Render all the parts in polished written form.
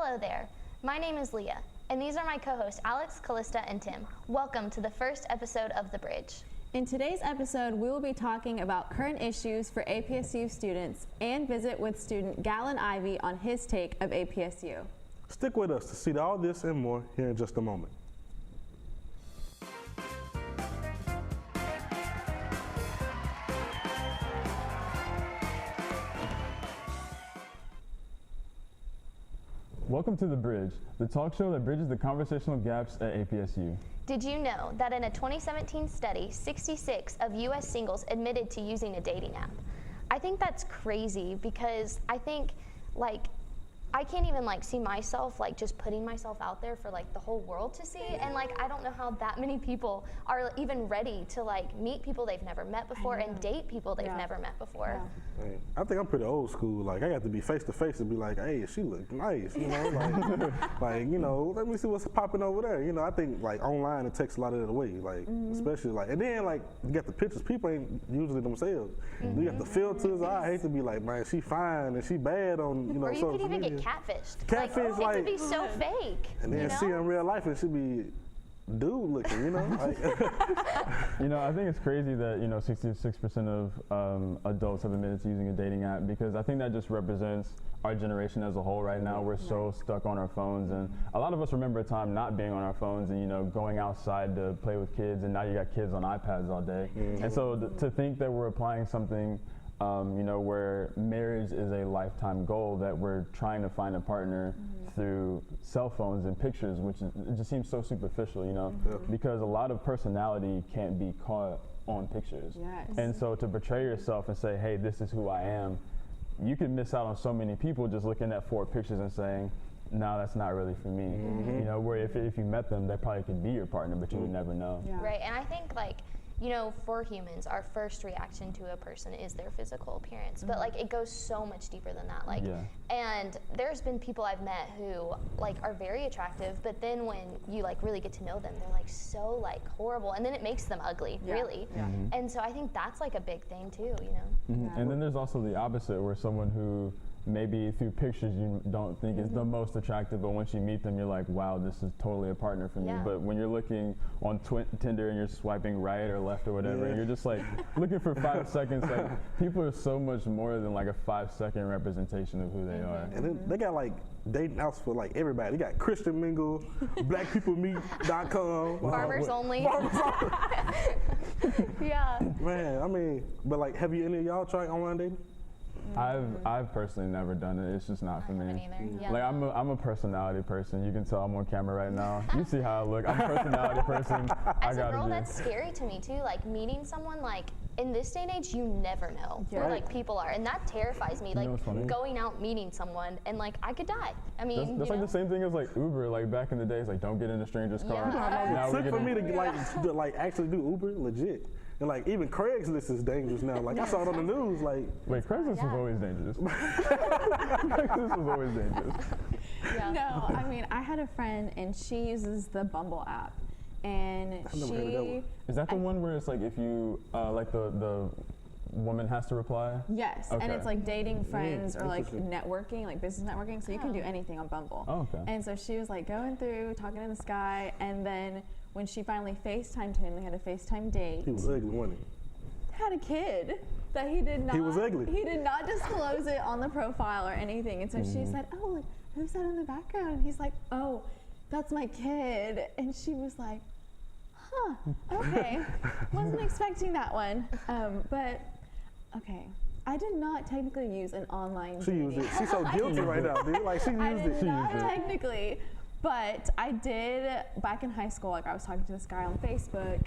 Hello there, my name is Leah, and these are my co-hosts Alex, Callista, and Tim. Welcome to the first episode of The Bridge. In today's episode, we will be talking about current issues for APSU students and visit with student Galen Ivy on his take of APSU. Stick with us to see all this and more here in just a moment. Welcome to The Bridge, the talk show that bridges the conversational gaps at APSU. Did you know that in a 2017 study, 66 of U.S. singles admitted to using a dating app? I think that's crazy because I think, I can't even see myself just putting myself out there for the whole world to see, and I don't know how that many people are even ready to meet people they've never met before and date people they've never met before. Yeah. I think I'm pretty old school. I got to be face to face and be like, hey, she look nice, you know, let me see what's popping over there. I think online it takes a lot of it away, especially and then you got the pictures. People ain't usually themselves. You got the filters. I hate to be man, she fine and she bad on or you social could even media. Get catfished. Catfish, it could be so fake. And then see in real life, it should be dude looking, I think it's crazy that 66% of adults have admitted to using a dating app, because I think that just represents our generation as a whole right now. We're so stuck on our phones, and a lot of us remember a time not being on our phones and going outside to play with kids, and now you got kids on iPads all day. And so to think that we're applying something where marriage is a lifetime goal, that we're trying to find a partner through cell phones and pictures, which it just seems so superficial, because a lot of personality can't be caught on pictures. Yes. And so to portray yourself and say, hey, this is who I am, you can miss out on so many people just looking at 4 pictures and saying, no, that's not really for me. Where if you met them, they probably could be your partner, but you would never know. Yeah. Right, and I think for humans, our first reaction to a person is their physical appearance, but it goes so much deeper than that. And there's been people I've met who are very attractive, but then when you really get to know them, they're so horrible, and then it makes them ugly, really. And so I think that's a big thing too, And then there's also the opposite, where someone who maybe through pictures you don't think is the most attractive, but once you meet them, you're like, wow, this is totally a partner for me. But when you're looking on Tinder and you're swiping right or left or whatever, and you're just looking for 5 seconds, people are so much more than a 5-second representation of who they are. And then they got dating apps for everybody. They got Christian Mingle, BlackPeopleMeet.com, Farmers Only. Yeah. Man, but have you any of y'all tried online dating? I've personally never done it. It's just not for me. Haven't either. Yeah. I'm a personality person. You can tell I'm on camera right now. You see how I look. I'm a personality person. As a girl, that's scary to me too. Meeting someone in this day and age, you never know who people are, and that terrifies me. Going out meeting someone and I could die. I mean, that's the same thing as Uber. Back in the days, don't get in a stranger's car. Now it's for me to actually do Uber legit. And even Craigslist is dangerous now. I saw it on the news. Wait, Craigslist was always dangerous. Craigslist was always dangerous. Yeah. No, I mean, I had a friend and she uses the Bumble app, and Is that the one where it's if you the woman has to reply? Yes, okay. And it's dating friends or networking, business networking, so you can do anything on Bumble. Oh, okay. And so she was going through, talking to this guy, and then when she finally FaceTimed him, they had a FaceTime date. He was ugly, wasn't he? Had a kid that he did not. He was ugly. He did not disclose it on the profile or anything. And so she said, "Oh, who's that in the background?" And he's like, "Oh, that's my kid." And she was like, "Huh, okay, wasn't expecting that one." But okay, I did not technically use an online. She used it. She's so guilty right now, dude. She used it. She used it technically. But I did back in high school. I was talking to this guy on Facebook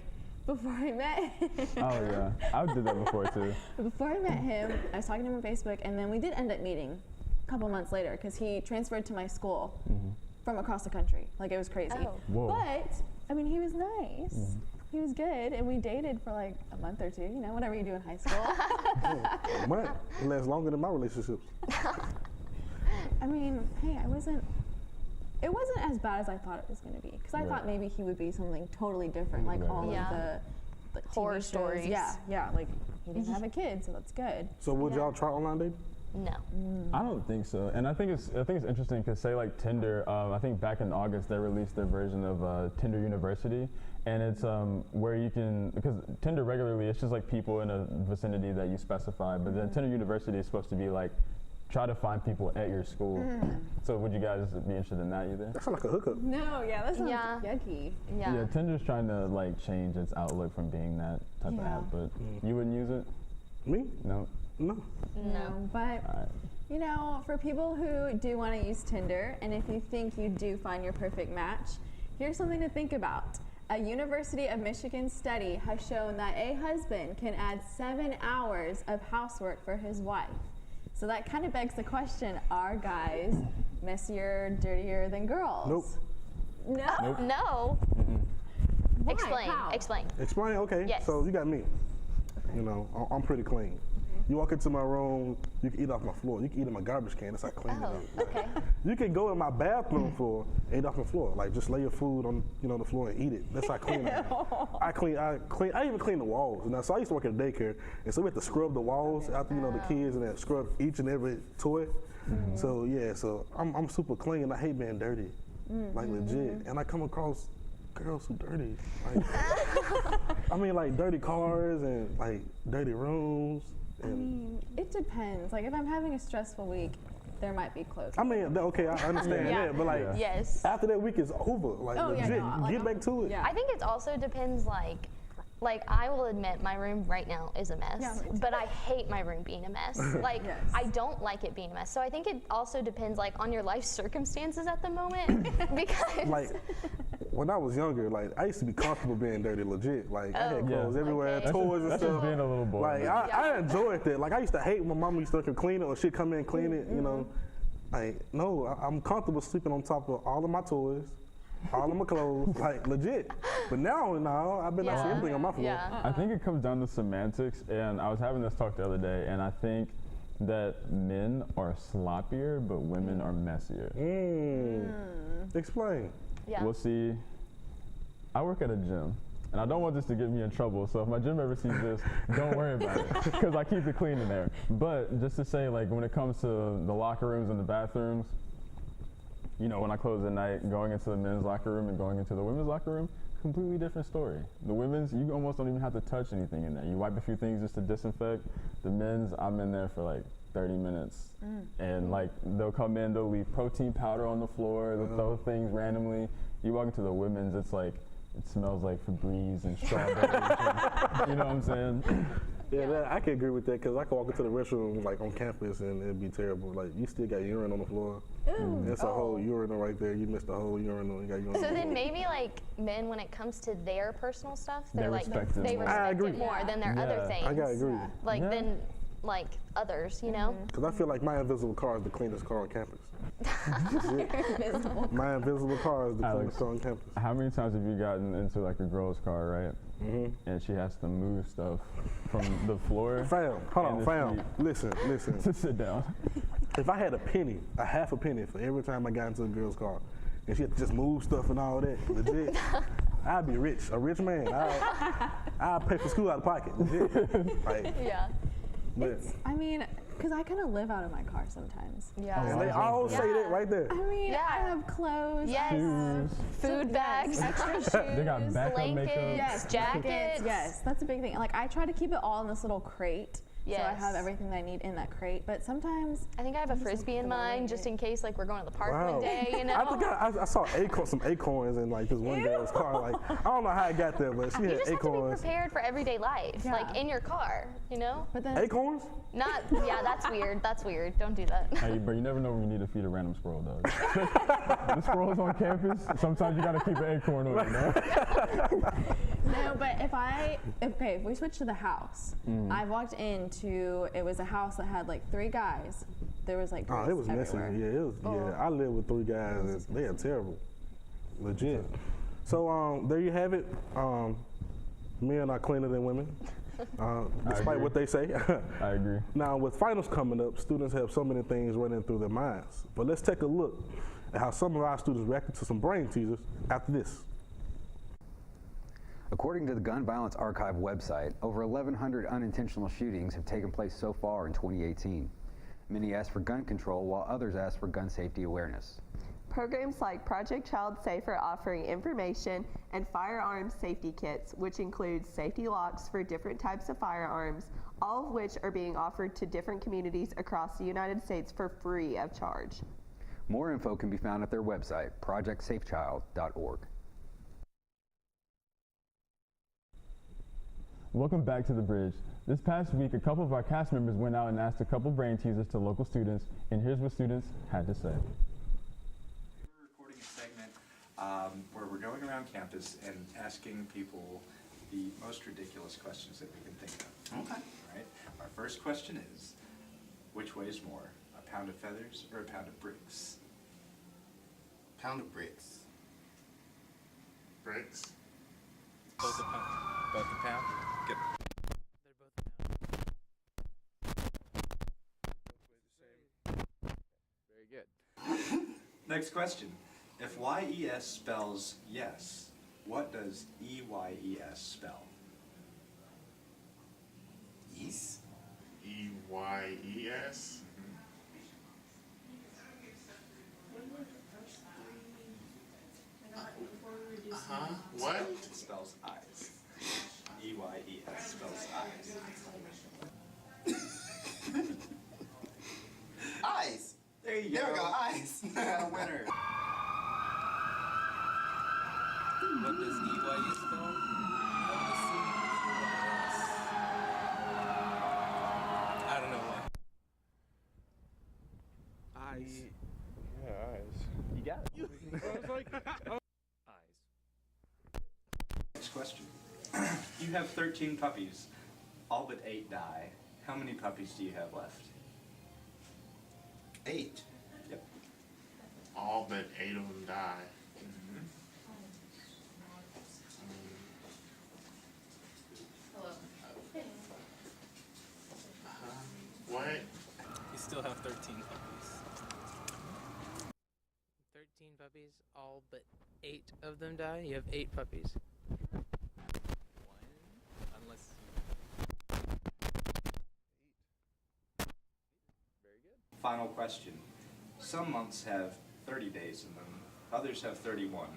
before I met him. Oh yeah, I did that before too. Before I met him, I was talking to him on Facebook, and then we did end up meeting a couple months later because he transferred to my school from across the country. It was crazy. Oh. Whoa. But I mean, he was nice. He was good, and we dated for a month or two. Whatever you do in high school. A month. It lasts longer than my relationships. I mean, hey, it wasn't as bad as I thought it was going to be, because I thought maybe he would be something totally different, all of the horror TV stories. Yeah, he didn't have a kid, so that's good. So would y'all try online dating? No. I don't think so, and I think it's interesting because say like Tinder, I think back in August they released their version of Tinder University, and it's where you can, because Tinder regularly it's just like people in a vicinity that you specify, but then Tinder University is supposed to be like try to find people at your school. So would you guys be interested in that either? That sounds like a hookup. No, yeah, that sounds Yeah. yucky. Yeah. Tinder's trying to like change its outlook from being that type of Yeah. app, but you wouldn't use it? Me? No. No. No, but Alright. you know, for people who do want to use Tinder, and if you think you do find your perfect match, here's something to think about. A University of Michigan study has shown that a husband can add 7 hours of housework for his wife. So that kind of begs the question, are guys messier, dirtier than girls? Nope. No? No. Why? Explain. How? Explain. Explain? Okay. Yes. So you got me. You know, I'm pretty clean. You walk into my room, you can eat off my floor. You can eat in my garbage can. That's how clean Oh, it is. okay. You can go in my bathroom floor and eat off the floor. Like just lay your food on, the floor and eat it. That's how clean I am. I even clean the walls. Now, so I used to work at a daycare, and so we had to scrub the walls after, the kids and then scrub each and every toy. So yeah, so I'm super clean. I hate being dirty, like legit. And I come across girls who dirty. Like, I mean, like dirty cars and like dirty rooms. I mean, it depends. Like if I'm having a stressful week, there might be clothes. I mean, okay, I understand Yeah. that, but like Yes. after that week is over. Like Oh, yeah, legit, no, you like, get back to it. yeah. I think it also depends, like I will admit my room right now is a mess, Yeah, me too. but I hate my room being a mess. Like Yes. I don't like it being a mess. So I think it also depends like on your life circumstances at the moment because Like when I was younger, like I used to be comfortable being dirty, legit. Like I had Oh, clothes everywhere, okay. toys and That's stuff. just being a little boy. Like I enjoyed that. Like I used to hate when my mama used to come clean it or she'd come in and clean it. You know, like no, I'm comfortable sleeping on top of all of my toys, all of my clothes, like legit. But now, I've been out Yeah. everything on my floor. yeah. I think it comes down to semantics, and I was having this talk the other day, and I think that men are sloppier, but women are messier. Explain. Yeah. We'll see. I work at a gym, and I don't want this to get me in trouble, so if my gym ever sees this, don't worry about it, because I keep it clean in there. But just to say, like, when it comes to the locker rooms and the bathrooms, when I close at night, going into the men's locker room and going into the women's locker room, completely different story. The women's, you almost don't even have to touch anything in there. You wipe a few things just to disinfect. The men's, I'm in there for like 30 minutes. And like, they'll come in, they'll leave protein powder on the floor, they'll throw things randomly. You walk into the women's, it's like, it smells like Febreze and strawberries. And, you know what I'm saying? Yeah, I can agree with that because I can walk into the restroom like on campus and it'd be terrible. Like you still got urine on the floor. It's a whole urinal right there. You missed the whole urinal. You got urine. So on the then floor. maybe like men, when it comes to their personal stuff, They they're like respect it they more. respect I agree. it more than their other Yeah. things. I gotta agree. Like Yeah. than like others, you know? Because I feel like my invisible car is the cleanest car on campus. Invisible. My invisible car is the Alex. cleanest car on campus. How many times have you gotten into like a girl's car, right? And she has to move stuff from the floor Fam, hold on, And the fam. street. Listen. to sit down? If I had a half a penny for every time I got into a girl's car, and she had to just move stuff and all that, legit, I'd be rich, a rich man. I'd pay for school out of pocket, legit. Like, Yeah. but I mean, because I kind of live out of my car sometimes. Yeah. and they all say that right there. I mean, Yeah. I have clothes. Yes. I have Food bags. extra shoes. They got backup blankets. makeup. Yes, Jackets. Yes, that's a big thing. Like I try to keep it all in this little crate. So I Yes. have everything that I need in that crate. But sometimes I think I have a frisbee in mind just in case like we're going to the park Wow. one day, you know? I think I saw some acorns in like this one girl's car. Like I don't know how it got there, but she you had just have to be acorns. prepared for everyday life, Yeah. like in your car, you know? but then Acorns? Not, yeah, that's weird. That's weird. Don't do that. Hey, but you never know when you need to feed a random squirrel, dog. The squirrel's on campus. Sometimes you gotta keep an acorn on it, man. no, but if we switch to the house, I walked into it was a house that had like 3 guys. There was like Oh, it was grease messy. everywhere. Yeah, it was. Yeah, I lived with 3 guys. And they are terrible, legit. So there you have it. Men are cleaner than women, despite agree. what they say. I agree. Now, with finals coming up, students have so many things running through their minds. But let's take a look at how some of our students reacted to some brain teasers after this. According to the Gun Violence Archive website, over 1,100 unintentional shootings have taken place so far in 2018. Many ask for gun control, while others ask for gun safety awareness. Programs like Project Child Safe are offering information and firearms safety kits, which includes safety locks for different types of firearms, all of which are being offered to different communities across the United States for free of charge. More info can be found at their website, projectsafechild.org. Welcome back to The Bridge. This past week, a couple of our cast members went out and asked a couple brain teasers to local students, and here's what students had to say. We're recording a segment where we're going around campus and asking people the most ridiculous questions that we can think of. Okay. Right? Our first question is, which weighs more, a pound of feathers or a pound of bricks? Pound of bricks. Bricks. Both a pound. Both a pound? Good. They're both Very good. Next question. If YES spells yes, what does EYES spell? Yes. EYES. What? It spells eyes. EYES spells eyes. Eyes. There you There go. we go. Eyes. Winner. What does EYS spell? I don't know why. Eyes. Yeah, eyes. You got it. I was like, Eyes. Next question. You have 13 puppies. All but 8 die. How many puppies do you have left? 8. Yep. All but 8 of them die. What? You still have 13 puppies. 13 puppies, all but 8 of them die. You have 8 puppies. One, unless you... Very good. Final question. Some months have 30 days in them. Others have 31.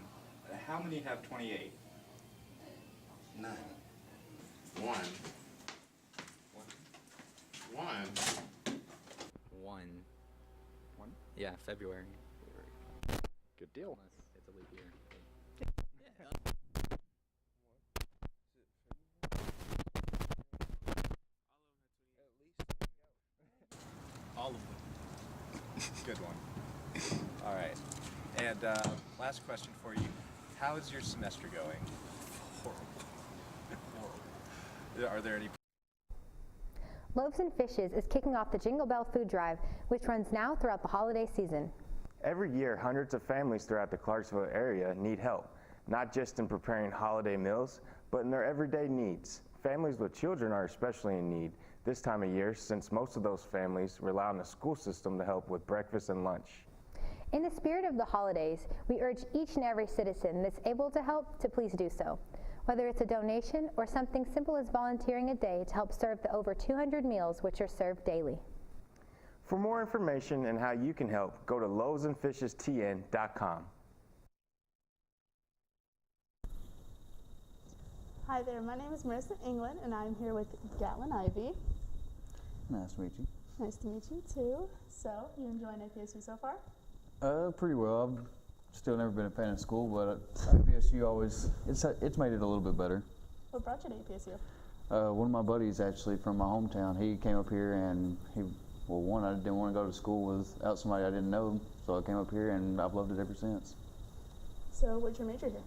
How many have 28? 9. 1. 1. One. One? Yeah, February. Good deal. Unless it's a leap year. All of them. Good one. All right. And last question for you. How is your semester going? Horrible. Horrible. Are there any... Loaves and Fishes is kicking off the Jingle Bell Food Drive, which runs now throughout the holiday season. Every year, hundreds of families throughout the Clarksville area need help, not just in preparing holiday meals, but in their everyday needs. Families with children are especially in need this time of year, since most of those families rely on the school system to help with breakfast and lunch. In the spirit of the holidays, we urge each and every citizen that's able to help to please do so. Whether it's a donation or something simple as volunteering a day to help serve the over 200 meals which are served daily. For more information and how you can help, go to loavesandfishestn.com. Hi there, my name is Marissa England, and I'm here with Gatlin Ivy. Nice to meet you. Nice to meet you too. So, you enjoying APSU so far? Pretty well. I've still never been a fan of school, but APSU always, it's made it a little bit better. What brought you to APSU? One of my buddies actually from my hometown, he came up here and I didn't want to go to school without somebody I didn't know, so I came up here and I've loved it ever since. So, what's your major here?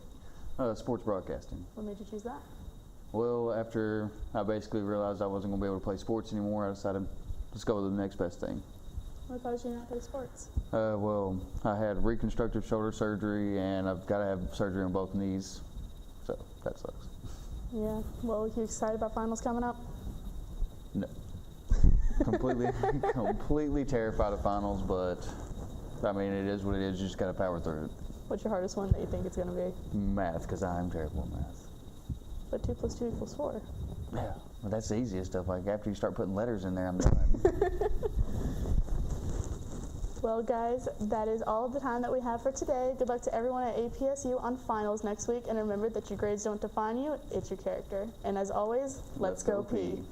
Sports broadcasting. What made you choose that? Well, after I basically realized I wasn't going to be able to play sports anymore, I decided let's go with the next best thing. What caused you not play sports? Well, I had reconstructive shoulder surgery and I've got to have surgery on both knees, so that sucks. Yeah, well, you excited about finals coming up? No. completely terrified of finals, but I mean, it is what it is. You just got to power through it. What's your hardest one that you think it's going to be? Math, because I'm terrible at math. But 2 + 2 = 4. Yeah, well, that's the easiest stuff. Like after you start putting letters in there, I'm done. Well, guys, that is all of the time that we have for today. Good luck to everyone at APSU on finals next week, and remember that your grades don't define you, it's your character. And as always, let's go P.